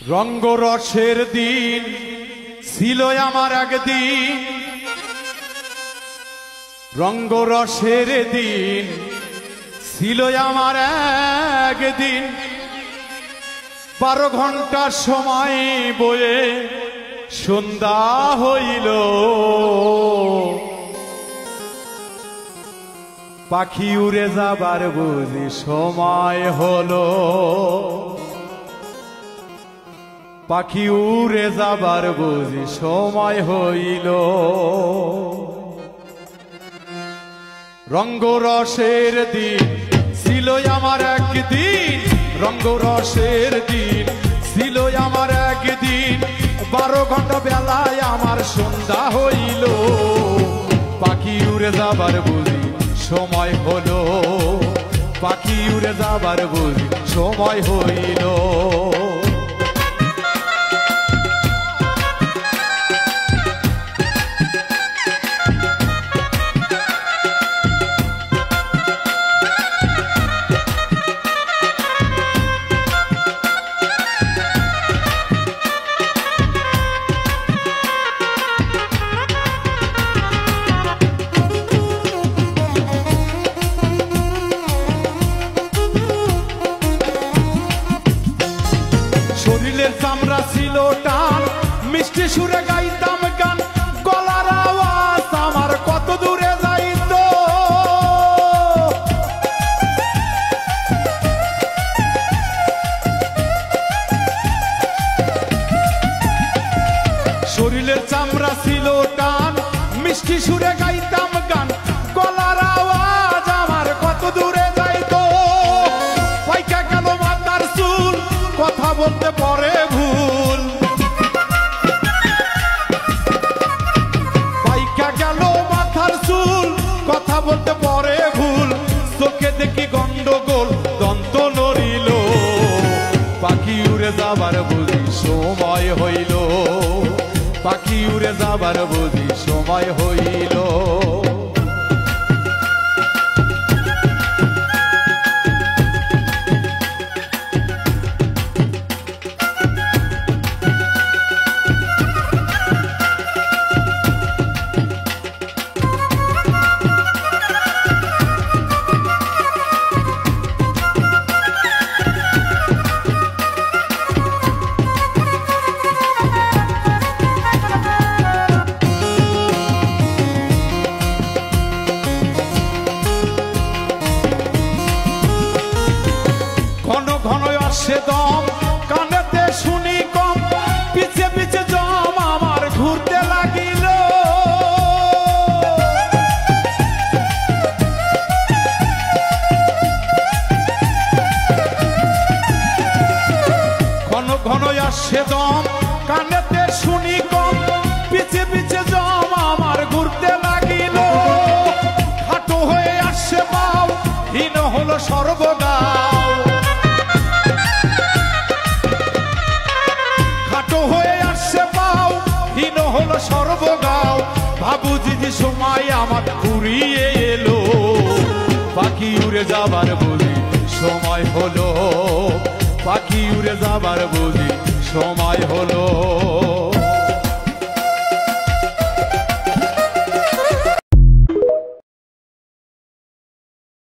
রঙ্গরসের দিন ছিল আমার একদিন, রঙ্গরসের দিন ছিল আমার একদিন। 12 ঘন্টা সময় বয়ে সন্ধ্যা হইল, পাখি উড়ে যাবার বুঝি সময় হলো, পাখি উড়ে যাবার বুঝি সময় হইল। রঙ্গরসের দিন ছিল আমার একদিন, রঙ্গরসের দিন ছিল আমার একদিন। 12 ঘন্টা বেলায় আমার সন্ধ্যা হইল, পাখি উড়ে যাবার বুঝি সময় হলো, পাখি উড়ে যাবার বুঝি সময় হইল। শরীরের চামড়া ছিল টান, মিষ্টি সুরে গাইতাম গান, গলার আওয়াজ আমার কত দূরে যাইত। শরীরের চামড়া ছিল টান, মিষ্টি সুরে গাইতাম গান, গলার আওয়াজ আমার কত দূরে যাইত। পাইকা গেল মাথার চুল, কথা বলতে পরে ভুল, পাইকা গেল মাথার চুল, কথা বলতে পরে ভুল। চোখে দেখি গন্ডগোল, দন্ত নড়িল, পাখি উড়ে যাবার বুঝি সময় হইল, পাখি উড়ে যাবার বুঝি সময় হইল। সে দম কানেতে শুনি কম, পিছে পিছে জম আমার ঘুরতে লাগিল। ঘন ঘন আসে দম কানেতে শুনি কম, পিছে পিছে জম আমার ঘুরতে লাগিল। খাটো হয়ে আসে পাও, হীন হলো সর্বগাও, হয়ে আসছে পাও, হীন হলো সর্বগাও। ভাবুজি যে সময় আমার ঘুরিয়ে এলো, পাখি উড়ে যাবার বুঝি সময় হলো, পাখি উড়ে যাবার বুঝি সময় হলো।